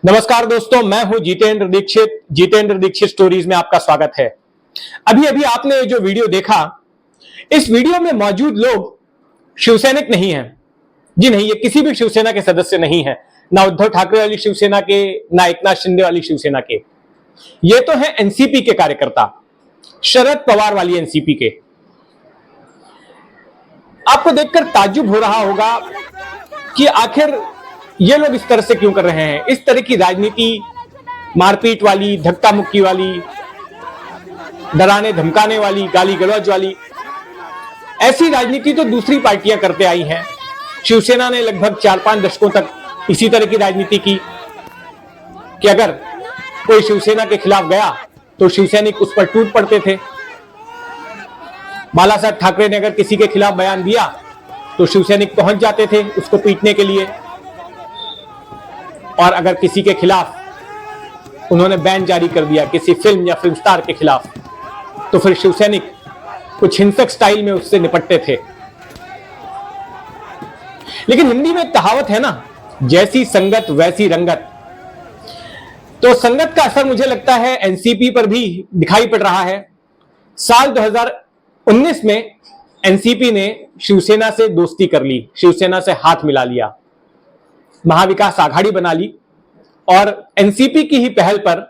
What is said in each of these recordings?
नमस्कार दोस्तों, मैं हूं जितेंद्र दीक्षित। जितेंद्र दीक्षित स्टोरीज में आपका स्वागत है। अभी अभी आपने जो वीडियो देखा, इस वीडियो में मौजूद लोग शिवसैनिक नहीं हैं। जी नहीं, ये किसी भी शिवसेना के सदस्य नहीं है, ना उद्धव ठाकरे वाली शिवसेना के, ना एकनाथ शिंदे वाली शिवसेना के। ये तो है एनसीपी के कार्यकर्ता, शरद पवार वाली एनसीपी के। आपको देखकर ताज्जुब हो रहा होगा कि आखिर ये लोग इस तरह से क्यों कर रहे हैं। इस तरह की राजनीति, मारपीट वाली, धक्का मुक्की वाली, डराने धमकाने वाली, गाली गलौज वाली, ऐसी राजनीति तो दूसरी पार्टियां करते आई हैं। शिवसेना ने लगभग 4-5 दशकों तक इसी तरह की राजनीति की कि अगर कोई शिवसेना के खिलाफ गया तो शिवसैनिक उस पर टूट पड़ते थे। बाला साहब ठाकरे ने अगर किसी के खिलाफ बयान दिया तो शिवसैनिक पहुंच जाते थे उसको पीटने के लिए, और अगर किसी के खिलाफ उन्होंने बैन जारी कर दिया किसी फिल्म या फिल्म स्टार के खिलाफ, तो फिर शिवसैनिक कुछ हिंसक स्टाइल में उससे निपटते थे। लेकिन हिंदी में एक कहावत है ना, जैसी संगत वैसी रंगत। तो संगत का असर मुझे लगता है एनसीपी पर भी दिखाई पड़ रहा है। साल 2019 में एनसीपी ने शिवसेना से दोस्ती कर ली, शिवसेना से हाथ मिला लिया, महाविकास आघाड़ी बना ली, और एनसीपी की ही पहल पर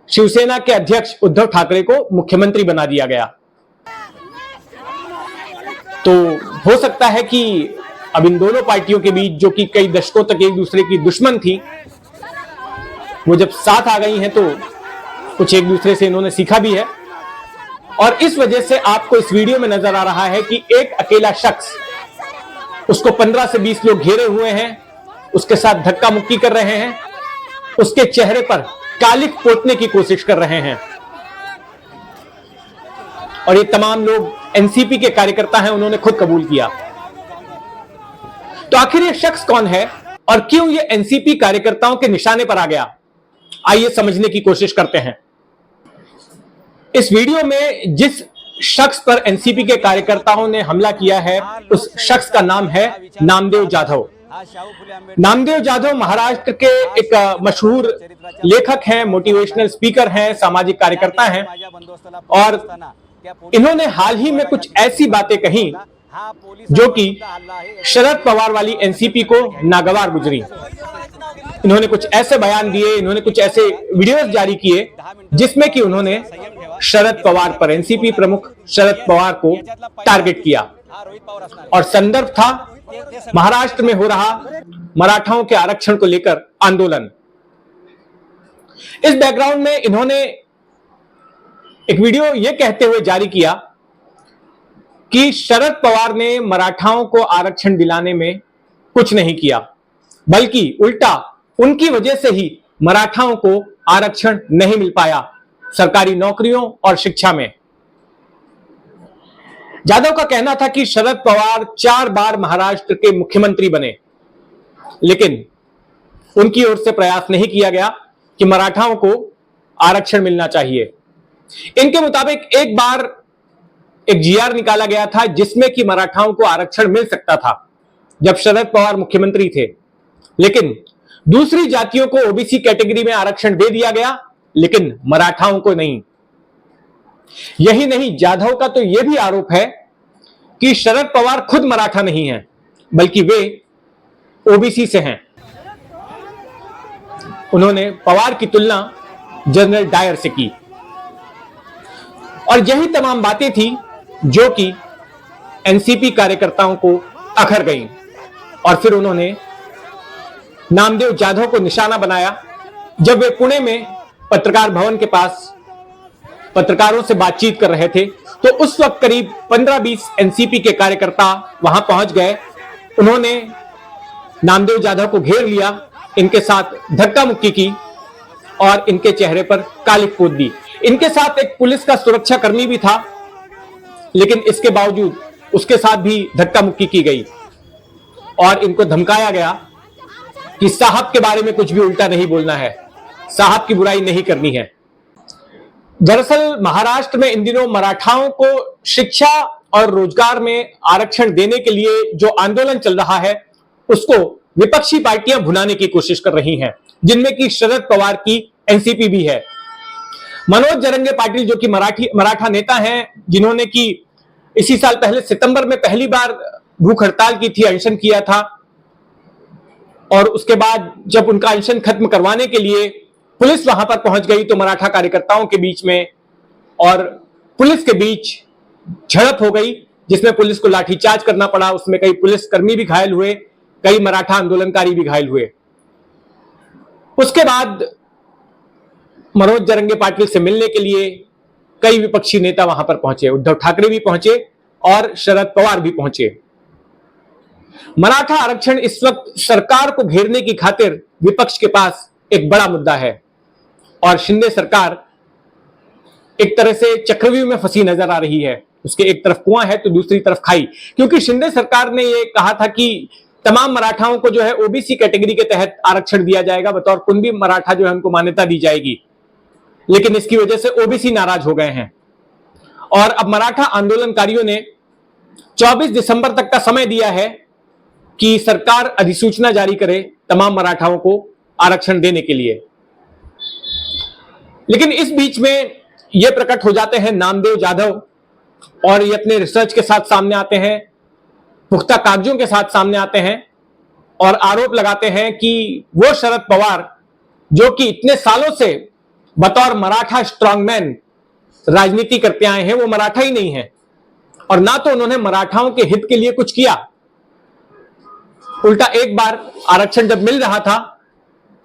शिवसेना के अध्यक्ष उद्धव ठाकरे को मुख्यमंत्री बना दिया गया। तो हो सकता है कि अब इन दोनों पार्टियों के बीच, जो कि कई दशकों तक एक दूसरे की दुश्मन थी, वो जब साथ आ गई हैं तो कुछ एक दूसरे से इन्होंने सीखा भी है। और इस वजह से आपको इस वीडियो में नजर आ रहा है कि एक अकेला शख्स, उसको 15 से 20 लोग घेरे हुए हैं, उसके साथ धक्का मुक्की कर रहे हैं, उसके चेहरे पर कालिख पोतने की कोशिश कर रहे हैं। और ये तमाम लोग एनसीपी के कार्यकर्ता हैं, उन्होंने खुद कबूल किया। तो आखिर ये शख्स कौन है और क्यों ये एनसीपी कार्यकर्ताओं के निशाने पर आ गया, आइए समझने की कोशिश करते हैं। इस वीडियो में जिस शख्स पर एनसीपी के कार्यकर्ताओं ने हमला किया है, उस शख्स का नाम है नामदेव जाधव। नामदेव जाधव महाराष्ट्र के एक मशहूर लेखक हैं, मोटिवेशनल स्पीकर हैं, सामाजिक कार्यकर्ता हैं, और इन्होंने हाल ही में कुछ ऐसी बातें कही जो कि शरद पवार वाली एनसीपी को नागवार गुजरी। इन्होंने कुछ ऐसे बयान दिए, इन्होंने कुछ ऐसे वीडियोस जारी किए जिसमें कि उन्होंने शरद पवार पर, एनसीपी प्रमुख शरद पवार को टारगेट किया, और संदर्भ था महाराष्ट्र में हो रहा मराठाओं के आरक्षण को लेकर आंदोलन। इस बैकग्राउंड में इन्होंने एक वीडियो यह कहते हुए जारी किया कि शरद पवार ने मराठाओं को आरक्षण दिलाने में कुछ नहीं किया, बल्कि उल्टा उनकी वजह से ही मराठाओं को आरक्षण नहीं मिल पाया सरकारी नौकरियों और शिक्षा में। जाधव का कहना था कि शरद पवार 4 बार महाराष्ट्र के मुख्यमंत्री बने, लेकिन उनकी ओर से प्रयास नहीं किया गया कि मराठाओं को आरक्षण मिलना चाहिए। इनके मुताबिक एक बार एक जीआर निकाला गया था जिसमें कि मराठाओं को आरक्षण मिल सकता था जब शरद पवार मुख्यमंत्री थे, लेकिन दूसरी जातियों को ओबीसी कैटेगरी में आरक्षण दे दिया गया, लेकिन मराठाओं को नहीं। यही नहीं, जाधव का तो यह भी आरोप है कि शरद पवार खुद मराठा नहीं है, बल्कि वे ओबीसी से हैं। उन्होंने पवार की तुलना जनरल डायर से की और यही तमाम बातें थी जो कि एनसीपी कार्यकर्ताओं को अखर गई और फिर उन्होंने नामदेव जाधव को निशाना बनाया जब वे पुणे में पत्रकार भवन के पास पत्रकारों से बातचीत कर रहे थे। तो उस वक्त करीब 15-20 एनसीपी के कार्यकर्ता वहां पहुंच गए। उन्होंने नामदेव जाधव को घेर लिया, इनके साथ धक्का मुक्की की और इनके चेहरे पर कालिख पोत दी। इनके साथ एक पुलिस का सुरक्षा कर्मी भी था, लेकिन इसके बावजूद उसके साथ भी धक्का मुक्की की गई और इनको धमकाया गया कि साहब के बारे में कुछ भी उल्टा नहीं बोलना है, साहब की बुराई नहीं करनी है। दरअसल महाराष्ट्र में इन दिनों मराठाओं को शिक्षा और रोजगार में आरक्षण देने के लिए जो आंदोलन चल रहा है उसको विपक्षी पार्टियां भुनाने की कोशिश कर रही हैं, जिनमें कि शरद पवार की एनसीपी भी है। मनोज जरंगे पाटिल जो कि मराठा नेता हैं, जिन्होंने कि इसी साल पहले सितंबर में पहली बार भूख हड़ताल की थी, अनशन किया था और उसके बाद जब उनका अनशन खत्म करवाने के लिए पुलिस वहां पर पहुंच गई तो मराठा कार्यकर्ताओं के बीच में और पुलिस के बीच झड़प हो गई, जिसमें पुलिस को लाठीचार्ज करना पड़ा। उसमें कई पुलिसकर्मी भी घायल हुए, कई मराठा आंदोलनकारी भी घायल हुए। उसके बाद मनोज जरंगे पाटिल से मिलने के लिए कई विपक्षी नेता वहां पर पहुंचे, उद्धव ठाकरे भी पहुंचे और शरद पवार भी पहुंचे। मराठा आरक्षण इस वक्त सरकार को घेरने की खातिर विपक्ष के पास एक बड़ा मुद्दा है और शिंदे सरकार एक तरह से चक्रव्यूह में फंसी नजर आ रही है। उसके एक तरफ कुआं है तो दूसरी तरफ खाई, क्योंकि शिंदे सरकार ने यह कहा था कि तमाम मराठाओं को जो है ओबीसी कैटेगरी के तहत आरक्षण दिया जाएगा, बतौर कुणबी मराठा जो है उनको मान्यता दी जाएगी, लेकिन इसकी वजह से ओबीसी नाराज हो गए हैं और अब मराठा आंदोलनकारियों ने 24 दिसंबर तक का समय दिया है कि सरकार अधिसूचना जारी करे तमाम मराठाओं को आरक्षण देने के लिए। लेकिन इस बीच में यह प्रकट हो जाते हैं नामदेव जाधव और ये अपने रिसर्च के साथ सामने आते हैं, पुख्ता कागजों के साथ सामने आते हैं और आरोप लगाते हैं कि वो शरद पवार जो कि इतने सालों से बतौर मराठा स्ट्रांगमैन राजनीति करते आए हैं, वो मराठा ही नहीं है और ना तो उन्होंने मराठाओं के हित के लिए कुछ किया। उल्टा एक बार आरक्षण जब मिल रहा था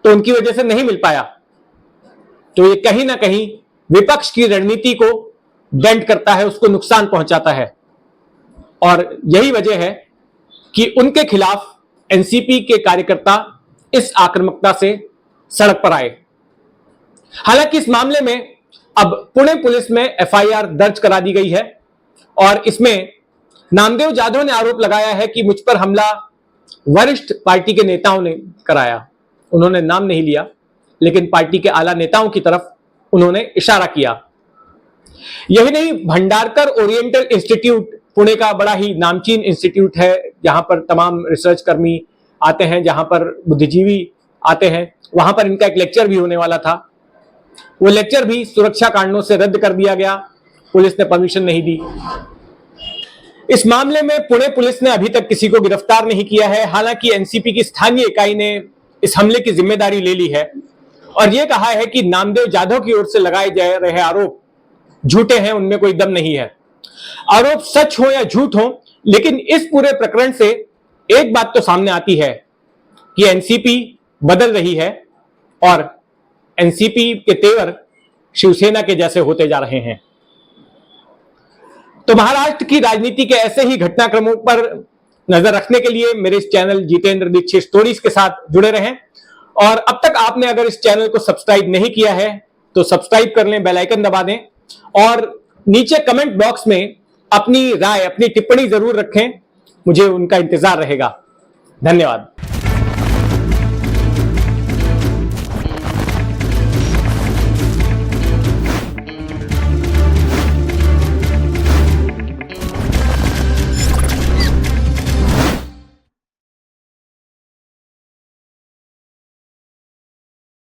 तो उनकी वजह से नहीं मिल पाया। तो ये कहीं ना कहीं विपक्ष की रणनीति को बेंड करता है, उसको नुकसान पहुंचाता है और यही वजह है कि उनके खिलाफ एनसीपी के कार्यकर्ता इस आक्रामकता से सड़क पर आए। हालांकि इस मामले में अब पुणे पुलिस में एफआईआर दर्ज करा दी गई है और इसमें नामदेव जाधव ने आरोप लगाया है कि मुझ पर हमला वरिष्ठ पार्टी के नेताओं ने कराया। उन्होंने नाम नहीं लिया, लेकिन पार्टी के आला नेताओं की तरफ उन्होंने इशारा किया। यही नहीं, भंडारकर ओरिएंटल इंस्टीट्यूट पुणे का बड़ा ही नामचीन इंस्टीट्यूट है, जहां पर तमाम रिसर्च कर्मी आते हैं, जहां पर बुद्धिजीवी आते हैं। वहां पर इनका एक लेक्चर भी होने वाला था, वो लेक्चर भी सुरक्षा कारणों से रद्द कर दिया गया, पुलिस ने परमिशन नहीं दी। इस मामले में पुणे पुलिस ने अभी तक किसी को गिरफ्तार नहीं किया है। हालांकि एनसीपी की स्थानीय इकाई ने इस हमले की जिम्मेदारी ले ली है और यह कहा है कि नामदेव जाधव की ओर से लगाए जा रहे आरोप झूठे हैं, उनमें कोई दम नहीं है। आरोप सच हो या झूठ हो, लेकिन इस पूरे प्रकरण से एक बात तो सामने आती है कि एनसीपी बदल रही है और एनसीपी के तेवर शिवसेना के जैसे होते जा रहे हैं। तो महाराष्ट्र की राजनीति के ऐसे ही घटनाक्रमों पर नजर रखने के लिए मेरे इस चैनल जितेंद्र दीक्षित स्टोरीज के साथ जुड़े रहें और अब तक आपने अगर इस चैनल को सब्सक्राइब नहीं किया है तो सब्सक्राइब कर लें, बेल आइकन दबा दें और नीचे कमेंट बॉक्स में अपनी राय, अपनी टिप्पणी जरूर रखें, मुझे उनका इंतजार रहेगा। धन्यवाद।